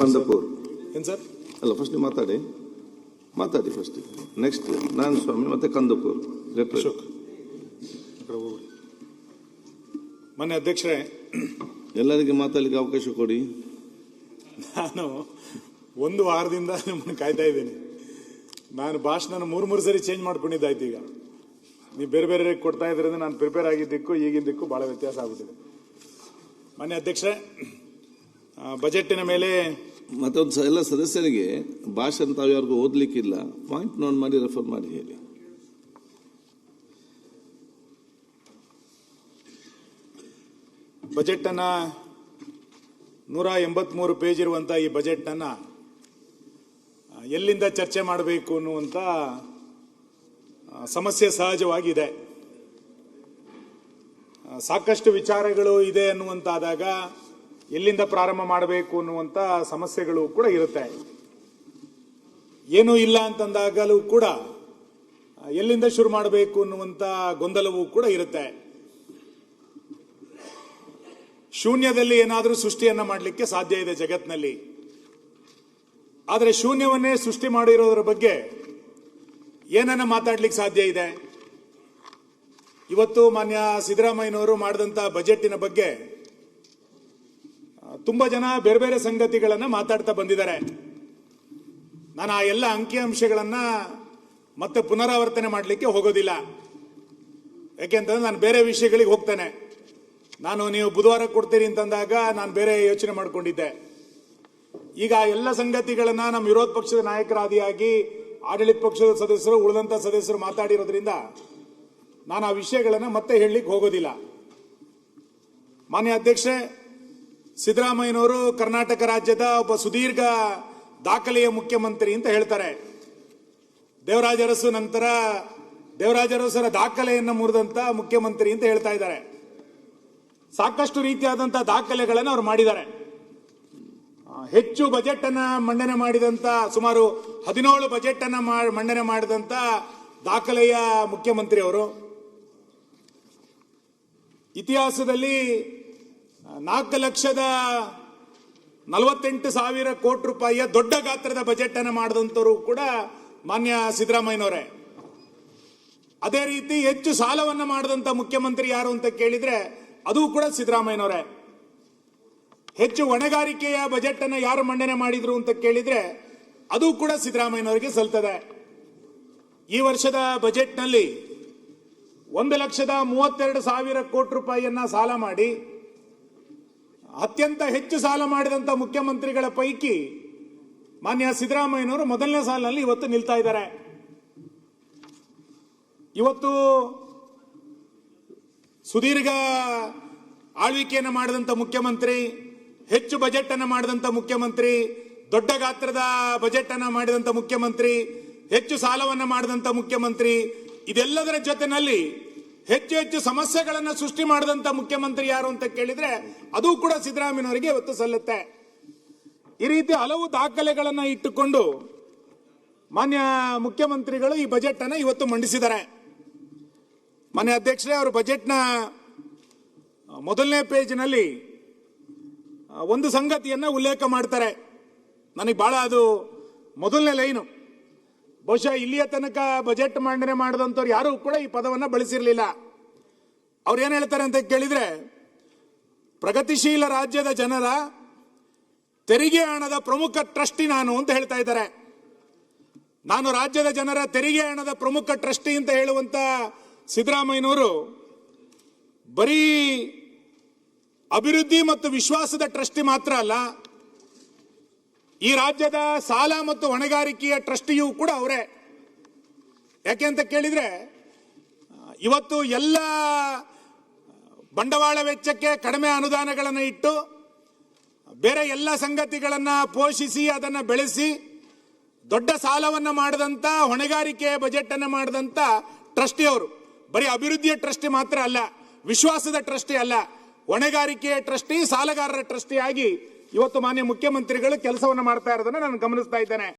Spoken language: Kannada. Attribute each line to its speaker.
Speaker 1: ಕಂದಪೂರ್
Speaker 2: ಏನು ಸರ್?
Speaker 1: ಅಲ್ಲ, ಫಸ್ಟ್ ನೀವು ಮಾತಾಡಿ ಫಸ್ಟ್. ನೆಕ್ಸ್ಟ್ ನಾನು ಸ್ವಾಮಿ, ಮತ್ತೆ ಕಂದಪೂರ್
Speaker 2: ಅಶೋಕ್. ಮೊನ್ನೆ ಅಧ್ಯಕ್ಷರೇ,
Speaker 1: ಎಲ್ಲರಿಗೆ ಮಾತಾಡಲಿಕ್ಕೆ ಅವಕಾಶ ಕೊಡಿ.
Speaker 2: ನಾನು ಒಂದು ವಾರದಿಂದ ನಿಮ್ಮನ್ನು ಕಾಯ್ತಾ ಇದ್ದೀನಿ. ನಾನು ಭಾಷಣ ಮೂರು ಸರಿ ಚೇಂಜ್ ಮಾಡ್ಕೊಂಡಿದ್ದಾಯ್ತು. ಈಗ ನೀವು ಬೇರೆ ಬೇರೆ ಕೊಡ್ತಾ ಇದ್ರಿಂದ ನಾನು ಪ್ರಿಪೇರ್ ಆಗಿದ್ದಕ್ಕೂ ಈಗಿದ್ದಕ್ಕೂ ಭಾಳ ವ್ಯತ್ಯಾಸ ಆಗುತ್ತಿದೆ. ಮಾನ್ಯ ಅಧ್ಯಕ್ಷರೇ, ಬಜೆಟ್ಟಿನ ಮೇಲೆ
Speaker 1: ಮತ್ತೊಂದು ಎಲ್ಲ ಸದಸ್ಯರಿಗೆ ಭಾಷಣ ತಾವು ಯಾರಿಗೂ ಓದಲಿಕ್ಕಿಲ್ಲ, ಪಾಯಿಂಟ್ ನೋಟ್ ಮಾಡಿ ರೆಫರ್ ಮಾಡಿ ಹೇಳಿ.
Speaker 2: ಬಜೆಟ್ ಅನ್ನ 183 ಪೇಜ್ ಇರುವಂತ ಈ ಬಜೆಟ್ ಅನ್ನ ಎಲ್ಲಿಂದ ಚರ್ಚೆ ಮಾಡಬೇಕು ಅನ್ನುವಂತ ಸಮಸ್ಯೆ ಸಹಜವಾಗಿದೆ. ಸಾಕಷ್ಟು ವಿಚಾರಗಳು ಇದೆ ಅನ್ನುವಂತಾದಾಗ ಎಲ್ಲಿಂದ ಪ್ರಾರಂಭ ಮಾಡಬೇಕು ಅನ್ನುವಂತ ಸಮಸ್ಯೆಗಳು ಕೂಡ ಇರುತ್ತೆ. ಏನೂ ಇಲ್ಲ ಅಂತಂದಾಗಲೂ ಕೂಡ ಎಲ್ಲಿಂದ ಶುರು ಮಾಡಬೇಕು ಅನ್ನುವಂತ ಗೊಂದಲವೂ ಕೂಡ ಇರುತ್ತೆ. ಶೂನ್ಯದಲ್ಲಿ ಏನಾದರೂ ಸೃಷ್ಟಿಯನ್ನ ಮಾಡಲಿಕ್ಕೆ ಸಾಧ್ಯ ಇದೆ ಜಗತ್ತಿನಲ್ಲಿ. ಆದರೆ ಶೂನ್ಯವನ್ನೇ ಸೃಷ್ಟಿ ಮಾಡಿರೋದ್ರ ಬಗ್ಗೆ ಏನನ್ನ ಮಾತಾಡ್ಲಿಕ್ಕೆ ಸಾಧ್ಯ ಇದೆ? ಇವತ್ತು ಮಾನ್ಯ ಸಿದ್ದರಾಮಯ್ಯನವರು ಮಾಡಿದಂತ ಬಜೆಟಿನ ಬಗ್ಗೆ ತುಂಬಾ ಜನ ಬೇರೆ ಬೇರೆ ಸಂಗತಿಗಳನ್ನ ಮಾತಾಡ್ತಾ ಬಂದಿದ್ದಾರೆ. ನಾನು ಆ ಎಲ್ಲ ಅಂಕಿಅಂಶಗಳನ್ನ ಮತ್ತೆ ಪುನರಾವರ್ತನೆ ಮಾಡಲಿಕ್ಕೆ ಹೋಗೋದಿಲ್ಲ. ಯಾಕೆಂತಂದ್ರೆ ನಾನು ಬೇರೆ ವಿಷಯಗಳಿಗೆ ಹೋಗ್ತೇನೆ. ನೀವು ಬುಧವಾರ ಕೊಡ್ತೀರಿ ಅಂತಂದಾಗ ನಾನು ಬೇರೆ ಯೋಚನೆ ಮಾಡ್ಕೊಂಡಿದ್ದೆ. ಈಗ ಎಲ್ಲ ಸಂಗತಿಗಳನ್ನ ನಮ್ಮ ವಿರೋಧ ಪಕ್ಷದ ನಾಯಕರಾದಿಯಾಗಿ ಆಡಳಿತ ಪಕ್ಷದ ಸದಸ್ಯರು, ಉಳಿದಂತ ಸದಸ್ಯರು ಮಾತಾಡಿರೋದ್ರಿಂದ ನಾನು ಆ ವಿಷಯಗಳನ್ನ ಮತ್ತೆ ಹೇಳಲಿಕ್ಕೆ ಹೋಗೋದಿಲ್ಲ. ಮಾನ್ಯ ಅಧ್ಯಕ್ಷೆ, ಸಿದ್ದರಾಮಯ್ಯನವರು ಕರ್ನಾಟಕ ರಾಜ್ಯದ ಒಬ್ಬ ಸುದೀರ್ಘ ದಾಖಲೆಯ ಮುಖ್ಯಮಂತ್ರಿ ಅಂತ ಹೇಳ್ತಾರೆ. ದೇವರಾಜ ಅರಸು ನಂತರ ದೇವರಾಜ ಅರಸರ ದಾಖಲೆಯನ್ನು ಮುರಿದಂತ ಮುಖ್ಯಮಂತ್ರಿ ಅಂತ ಹೇಳ್ತಾ ಇದ್ದಾರೆ. ಸಾಕಷ್ಟು ರೀತಿಯಾದಂತಹ ದಾಖಲೆಗಳನ್ನು ಅವರು ಮಾಡಿದ್ದಾರೆ. ಹೆಚ್ಚು ಬಜೆಟ್ ಅನ್ನ ಮಂಡನೆ ಮಾಡಿದಂತ, ಸುಮಾರು 17 ಬಜೆಟ್ ಅನ್ನ ಮಂಡನೆ ಮಾಡಿದಂತ ದಾಖಲೆಯ ಮುಖ್ಯಮಂತ್ರಿ ಅವರು. ಇತಿಹಾಸದಲ್ಲಿ 4,48,000 ಕೋಟಿ ರೂಪಾಯಿಯ ದೊಡ್ಡ ಗಾತ್ರದ ಬಜೆಟ್ ಅನ್ನ ಮಾಡಿದಂತವರು ಕೂಡ ಮಾನ್ಯ ಸಿದ್ದರಾಮಯ್ಯನವರೇ. ಅದೇ ರೀತಿ ಹೆಚ್ಚು ಸಾಲವನ್ನ ಮಾಡಿದಂತ ಮುಖ್ಯಮಂತ್ರಿ ಯಾರು ಅಂತ ಕೇಳಿದ್ರೆ ಅದು ಕೂಡ ಸಿದ್ದರಾಮಯ್ಯನವರೇ. ಹೆಚ್ಚು ಹೊಣೆಗಾರಿಕೆಯ ಬಜೆಟ್ ಅನ್ನು ಯಾರು ಮಂಡನೆ ಮಾಡಿದ್ರು ಅಂತ ಕೇಳಿದ್ರೆ ಅದು ಕೂಡ ಸಿದ್ದರಾಮಯ್ಯನವರಿಗೆ ಸಲ್ತದೆ. ಈ ವರ್ಷದ ಬಜೆಟ್ ನಲ್ಲಿ 1,32,000 ಕೋಟಿ ರೂಪಾಯಿಯನ್ನ ಸಾಲ ಮಾಡಿ ಅತ್ಯಂತ ಹೆಚ್ಚು ಸಾಲ ಮಾಡಿದಂತ ಮುಖ್ಯಮಂತ್ರಿಗಳ ಪೈಕಿ ಮಾನ್ಯ ಸಿದ್ದರಾಮಯ್ಯನವರು ಮೊದಲನೇ ಸಾಲಿನಲ್ಲಿ ಇವತ್ತು ನಿಲ್ತಾ ಇದ್ದಾರೆ. ಇವತ್ತು ಸುದೀರ್ಘ ಆಳ್ವಿಕೆಯನ್ನು ಮಾಡಿದಂತ ಮುಖ್ಯಮಂತ್ರಿ, ಹೆಚ್ಚು ಬಜೆಟ್ ಅನ್ನು ಮಾಡಿದಂತ ಮುಖ್ಯಮಂತ್ರಿ, ದೊಡ್ಡ ಗಾತ್ರದ ಬಜೆಟ್ ಅನ್ನು ಮಾಡಿದಂತ ಮುಖ್ಯಮಂತ್ರಿ, ಹೆಚ್ಚು ಸಾಲವನ್ನು ಮಾಡಿದಂತ ಮುಖ್ಯಮಂತ್ರಿ, ಇದೆಲ್ಲದರ ಜೊತೆನಲ್ಲಿ ಹೆಚ್ಚು ಹೆಚ್ಚು ಸಮಸ್ಯೆಗಳನ್ನು ಸೃಷ್ಟಿ ಮಾಡಿದಂತ ಮುಖ್ಯಮಂತ್ರಿ ಯಾರು ಅಂತ ಕೇಳಿದ್ರೆ ಅದು ಕೂಡ ಸಿದ್ದರಾಮಯ್ಯನವರಿಗೆ ಇವತ್ತು ಸಲ್ಲುತ್ತೆ. ಈ ರೀತಿ ಹಲವು ದಾಖಲೆಗಳನ್ನು ಇಟ್ಟುಕೊಂಡು ಮಾನ್ಯ ಮುಖ್ಯಮಂತ್ರಿಗಳು ಈ ಬಜೆಟ್ ಅನ್ನು ಇವತ್ತು ಮಂಡಿಸಿದ್ದಾರೆ. ಮಾನ್ಯ ಅಧ್ಯಕ್ಷರೇ, ಅವರು ಬಜೆಟ್ನ ಮೊದಲನೇ ಪೇಜ್ನಲ್ಲಿ ಒಂದು ಸಂಗತಿಯನ್ನ ಉಲ್ಲೇಖ ಮಾಡ್ತಾರೆ. ನನಗೆ ಬಹಳ ಅದು ಮೊದಲನೇ ಲೈನು. ಬಹುಶಃ ಇಲ್ಲಿಯ ತನಕ ಬಜೆಟ್ ಮಂಡನೆ ಮಾಡಿದಂಥವ್ರು ಯಾರು ಕೂಡ ಈ ಪದವನ್ನ ಬಳಸಿರಲಿಲ್ಲ. ಅವ್ರು ಏನ್ ಹೇಳ್ತಾರೆ ಅಂತ ಕೇಳಿದ್ರೆ, ಪ್ರಗತಿಶೀಲ ರಾಜ್ಯದ ಜನರ ತೆರಿಗೆ ಹಣದ ಪ್ರಮುಖ ಟ್ರಸ್ಟಿ ನಾನು ಅಂತ ಹೇಳ್ತಾ ಇದ್ದಾರೆ. ನಾನು ರಾಜ್ಯದ ಜನರ ತೆರಿಗೆ ಹಣದ ಪ್ರಮುಖ ಟ್ರಸ್ಟಿ ಅಂತ ಹೇಳುವಂತ ಸಿದ್ದರಾಮಯ್ಯನವರು ಬರೀ ಅಭಿವೃದ್ಧಿ ಮತ್ತು ವಿಶ್ವಾಸದ ಟ್ರಸ್ಟಿ ಮಾತ್ರ ಅಲ್ಲ, ಈ ರಾಜ್ಯದ ಸಾಲ ಮತ್ತು ಹೊಣೆಗಾರಿಕೆಯ ಟ್ರಸ್ಟಿಯೂ ಕೂಡ ಅವರೇ. ಯಾಕೆ ಅಂತ ಕೇಳಿದ್ರೆ, ಇವತ್ತು ಎಲ್ಲ ಬಂಡವಾಳ ವೆಚ್ಚಕ್ಕೆ ಕಡಿಮೆ ಅನುದಾನಗಳನ್ನು ಇಟ್ಟು ಬೇರೆ ಎಲ್ಲ ಸಂಗತಿಗಳನ್ನ ಪೋಷಿಸಿ ಅದನ್ನ ಬೆಳೆಸಿ ದೊಡ್ಡ ಸಾಲವನ್ನ ಮಾಡಿದಂತ, ಹೊಣೆಗಾರಿಕೆಯ ಬಜೆಟ್ ಅನ್ನ ಮಾಡಿದಂತ ಟ್ರಸ್ಟಿ ಅವರು. ಬರೀ ಅಭಿವೃದ್ಧಿಯ ಟ್ರಸ್ಟಿ ಮಾತ್ರ ಅಲ್ಲ, ವಿಶ್ವಾಸದ ಟ್ರಸ್ಟಿ ಅಲ್ಲ, ಹೊಣೆಗಾರಿಕೆಯ ಟ್ರಸ್ಟಿ, ಸಾಲಗಾರರ ಟ್ರಸ್ಟಿ ಆಗಿ ಇವತ್ತು ಮಾನ್ಯ ಮುಖ್ಯಮಂತ್ರಿಗಳು ಕೆಲಸವನ್ನು ಮಾಡ್ತಾ ಇರೋದನ್ನ ನಾನು ಗಮನಿಸ್ತಾ ಇದ್ದೇನೆ.